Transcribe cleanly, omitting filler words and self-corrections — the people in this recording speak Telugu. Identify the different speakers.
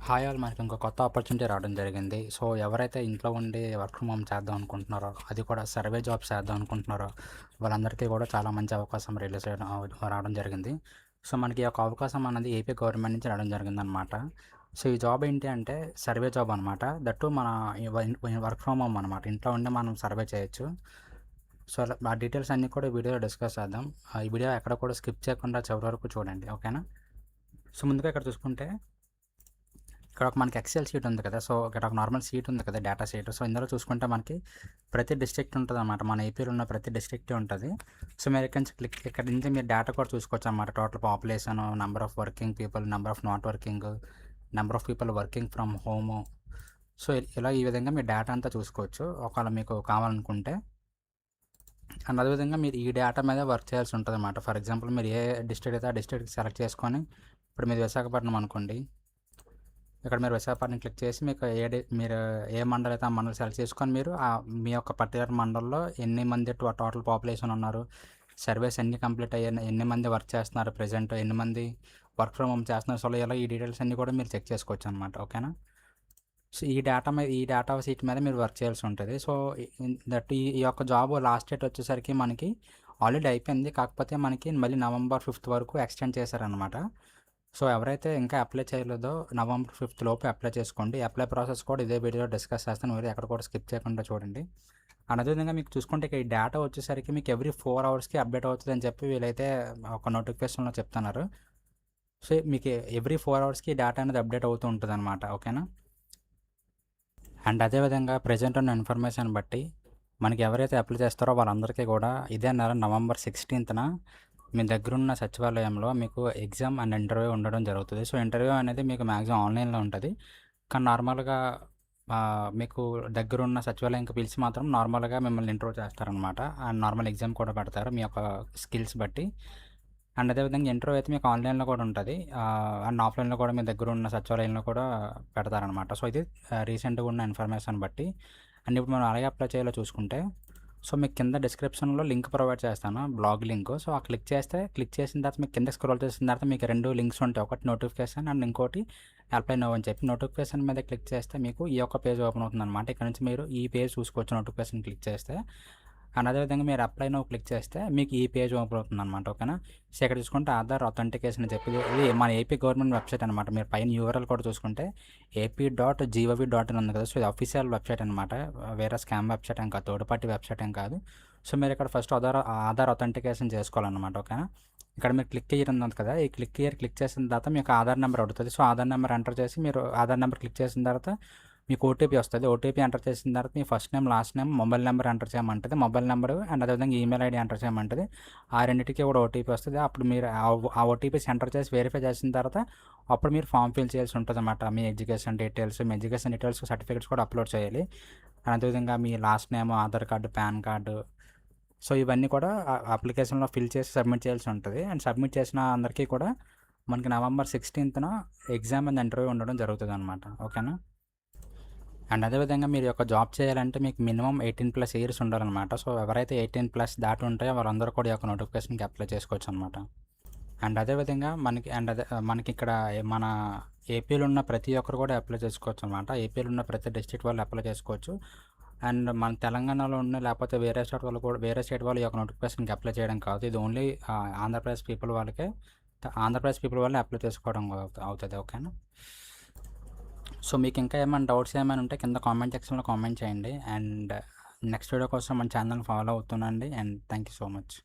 Speaker 1: హాయ్ ఆల్, మనకి ఇంకో కొత్త ఆపర్చునిటీ రావడం జరిగింది. సో ఎవరైతే ఇంట్లో ఉండి వర్క్ ఫ్రమ్ హోమ్ చేద్దాం అనుకుంటున్నారో, అది కూడా సర్వే జాబ్స్ చేద్దాం అనుకుంటున్నారో, వాళ్ళందరికీ కూడా చాలా మంచి అవకాశం రిలీజ్ రావడం జరిగింది. సో మనకి ఈ యొక్క అవకాశం అన్నది ఏపీ గవర్నమెంట్ నుంచి రావడం జరిగిందనమాట. సో ఈ జాబ్ ఏంటి అంటే సర్వే జాబ్ అనమాట. దట్టు మన వర్క్ ఫ్రమ్ హోమ్ అనమాట. ఇంట్లో ఉండి మనం సర్వే చేయొచ్చు. సో ఆ డీటెయిల్స్ అన్నీ కూడా ఈ వీడియోలో డిస్కస్ చేద్దాం. ఈ వీడియో ఎక్కడ కూడా స్కిప్ చేయకుండా చివరి వరకు చూడండి, ఓకేనా? సో ముందుగా ఇక్కడ చూసుకుంటే ఇక్కడ మనకి ఎక్సెల్ షీట్ ఉంది కదా. సో ఇక్కడ ఒక నార్మల్ షీట్ ఉంది కదా, డేటా షీట్. సో ఇందులో చూసుకుంటే మనకి ప్రతి డిస్ట్రిక్ట్ ఉంటుంది అనమాట. మన ఏపీలో ఉన్న ప్రతి డిస్ట్రిక్ట్ ఉంటుంది. సో మీరు ఇక్కడ నుంచి మీరు డేటా కూడా చూసుకోవచ్చు అనమాట. Total population, number of working people, number of not working, number of people working from home. So ఇలా ఈ విధంగా మీరు డేటా అంతా చూసుకోవచ్చు ఒకవేళ మీకు కావాలనుకుంటే. అండ్ అదేవిధంగా మీరు ఈ డేటా మీద వర్క్ చేయాల్సి ఉంటుంది అనమాట. ఫర్ ఎగ్జాంపుల్ మీరు ఏ డిస్ట్రిక్ట్ అయితే ఆ డిస్ట్రిక్ట్ సెలెక్ట్ చేసుకొని, ఇప్పుడు మీరు విశాఖపట్నం అనుకోండి. ఇక్కడ మీరు విశాఖపట్నం క్లిక్ చేసి మీకు మీరు ఏ మండలం అయితే ఆ మండలం సెలెక్ట్ చేసుకొని మీరు మీ యొక్క పర్టికులర్ మండలంలో ఎన్ని మంది టోటల్ పాపులేషన్ ఉన్నారు, సర్వేస్ ఎన్ని కంప్లీట్ అయ్యాయి, ఎన్ని మంది వర్క్ చేస్తున్నారు ప్రజెంట్, ఎన్ని మంది వర్క్ ఫ్రమ్ హోమ్ చేస్తున్నారు. సో ఇలా ఈ డీటెయిల్స్ అన్నీ కూడా మీరు చెక్ చేసుకోవచ్చు అనమాట, ఓకేనా? సో ఈ డేటా షీట్ మీద మీరు వర్క్ చేయాల్సి ఉంటుంది. సో దట్ ఈ యొక్క జాబ్ లాస్ట్ డేట్ వచ్చేసరికి మనకి ఆల్రెడీ అయిపోయింది. కాకపోతే మనకి మళ్ళీ నవంబర్ 5th వరకు ఎక్స్టెండ్ చేశారనమాట. సో ఎవరైతే ఇంకా అప్లై చేయలేదో నవంబర్ 5th లోపు అప్లై చేసుకోండి. అప్లై ప్రాసెస్ కూడా ఇదే వీడియోలో డిస్కస్ చేస్తాను, మీరు ఎక్కడ కూడా స్కిప్ చేయకుండా చూడండి. అండ్ అదేవిధంగా మీకు చూసుకుంటే ఈ డేటా వచ్చేసరికి మీకు ఎవ్రీ 4 అవర్స్కి అప్డేట్ అవుతుంది అని చెప్పి వీళ్ళైతే ఒక నోటిఫికేషన్లో చెప్తున్నారు. సో మీకు ఎవ్రీ 4 అవర్స్కి డేటా అనేది అప్డేట్ అవుతూ ఉంటుంది అనమాట, ఓకేనా? అండ్ అదేవిధంగా ప్రజెంట్ ఉన్న ఇన్ఫర్మేషన్ బట్టి మనకి ఎవరైతే అప్లై చేస్తారో వాళ్ళందరికీ కూడా ఇదే నెల నవంబర్ 16th మీ దగ్గరున్న సచివాలయంలో మీకు ఎగ్జామ్ అండ్ ఇంటర్వ్యూ ఉండడం జరుగుతుంది. సో ఇంటర్వ్యూ అనేది మీకు మ్యాక్సిమం ఆన్లైన్లో ఉంటుంది. కానీ నార్మల్గా మీకు దగ్గరున్న సచివాలయంకి పిలిచి మాత్రం నార్మల్గా మిమ్మల్ని ఇంటర్వ్యూ చేస్తారనమాట. అండ్ నార్మల్ ఎగ్జామ్ కూడా పెడతారు మీ యొక్క స్కిల్స్ బట్టి. అండ్ అదేవిధంగా ఇంటర్వ్యూ అయితే మీకు ఆన్లైన్లో కూడా ఉంటుంది. అండ్ ఆఫ్లైన్లో కూడా మీ దగ్గర ఉన్న సచివాలయంలో కూడా పెడతారనమాట. సో ఇది రీసెంట్గా ఉన్న ఇన్ఫర్మేషన్ బట్టి. అండ్ ఇప్పుడు మనం అలాగే అప్లై చేయాలో చూసుకుంటే, సో మీకు కింద డిస్క్రిప్షన్లో లింక్ ప్రొవైడ్ చేస్తాను, బ్లాగ్ లింక్. సో ఆ క్లిక్ చేసిన తర్వాత మీకు కింద స్క్రోల్ చేసిన తర్వాత మీకు 2 లింక్స్ ఉంటాయి. ఒకటి నోటిఫికేషన్ అండ్ ఇంకోటి అప్లై నౌ అని చెప్పి. నోటిఫికేషన్ మీద క్లిక్ చేస్తే మీకు ఈ యొక్క పేజ్ ఓపెన్ అవుతుంది అనమాట. ఇక్కడ నుంచి మీరు ఈ పేజ్ చూసుకోవచ్చు నోటిఫికేషన్ క్లిక్ చేస్తే. అండ్ అదేవిధంగా మీరు అప్లై నౌ క్లిక్ చేస్తే మీకు ఈ పేజ్ ఓపెన్ అవుతుంది అనమాట, ఓకేనా? సో ఇక్కడ చూసుకుంటే ఆధార్ అథెంటికేషన్ అని చెప్పి ఇది మన ఏపీ గవర్నమెంట్ వెబ్సైట్ అనమాట. మీరు పైన యూఆర్ఎల్ కూడా చూసుకుంటే AP.gov.in ఉంది కదా. సో ఇది అఫీషియల్ వెబ్సైట్ అనమాట, వేరే స్కామ్ వెబ్సైట్ ఏం కాదు, థర్డ్ పార్టీ వెబ్సైట్ ఏం కాదు. సో మీరు ఇక్కడ ఫస్ట్ ఆధార్ అథెంటికేషన్ చేసుకోవాలన్నమాట, ఓకేనా? ఇక్కడ మీరు క్లిక్ ఉంది కదా, ఈ క్లిక్ చేసిన తర్వాత మీకు ఆధార్ నెంబర్ అడుగుతుంది. సో ఆధార్ నెంబర్ ఎంటర్ చేసి మీరు ఆధార్ నెంబర్ క్లిక్ చేసిన తర్వాత మీకు ఓటీపీ వస్తుంది. ఓటీపీ ఎంటర్ చేసిన తర్వాత మీ first name, last name, mobile number enter చేయమంటుంది. మొబైల్ నెంబర్ అండ్ అదేవిధంగా ఈమెయిల్ ఐడి ఎంటర్ చేయమంటుంది. ఆ రెండింటికి కూడా ఓటీపీ వస్తుంది. అప్పుడు మీరు ఆ ఓటీపీస్ ఎంటర్ చేసి వెరిఫై చేసిన తర్వాత అప్పుడు మీరు ఫామ్ ఫిల్ చేయాల్సి ఉంటుంది అన్నమాట. మీ ఎడ్యుకేషన్ డీటెయిల్స్ సర్టిఫికేట్స్ కూడా అప్లోడ్ చేయాలి. అండ్ అదేవిధంగా మీ last name, Aadhaar card, PAN card, so ఇవన్నీ కూడా అప్లికేషన్లో ఫిల్ చేసి సబ్మిట్ చేయాల్సి ఉంటుంది. అండ్ సబ్మిట్ చేసిన అందరికీ కూడా మనకి November 16th exam and interview ఉండడం జరుగుతుంది అనమాట, ఓకేనా? అండ్ అదేవిధంగా మీరు యొక్క జాబ్ చేయాలంటే మీకు మినిమం 18+ ఇయర్స్ ఉండాలన్నమాట. సో ఎవరైతే 18+ దాటి ఉంటాయో వాళ్ళందరూ కూడా ఈ యొక్క నోటిఫికేషన్కి అప్లై చేసుకోవచ్చు అనమాట. అండ్ అదేవిధంగా మనకి ఇక్కడ మన ఏపీలో ఉన్న ప్రతి ఒక్కరు కూడా అప్లై చేసుకోవచ్చు అనమాట. ఏపీలో ఉన్న ప్రతి డిస్ట్రిక్ట్ వాళ్ళు అప్లై చేసుకోవచ్చు. అండ్ మన తెలంగాణలో ఉన్న లేకపోతే వేరే స్టేట్ వాళ్ళు ఈ యొక్క నోటిఫికేషన్కి అప్లై చేయడం కాదు. ఇది ఓన్లీ ఆంధ్రప్రదేశ్ పీపుల్ వాళ్ళే అప్లై చేసుకోవడం అవుతుంది, ఓకేనా? సో మీకు ఇంకా ఏమైనా డౌట్స్ ఏమైనా ఉంటే కింద కామెంట్ సెక్షన్లో కామెంట్ చేయండి. అండ్ నెక్స్ట్ వీడియో కోసం మన ఛానల్ ఫాలో అవుతుండండి. And thank you so much.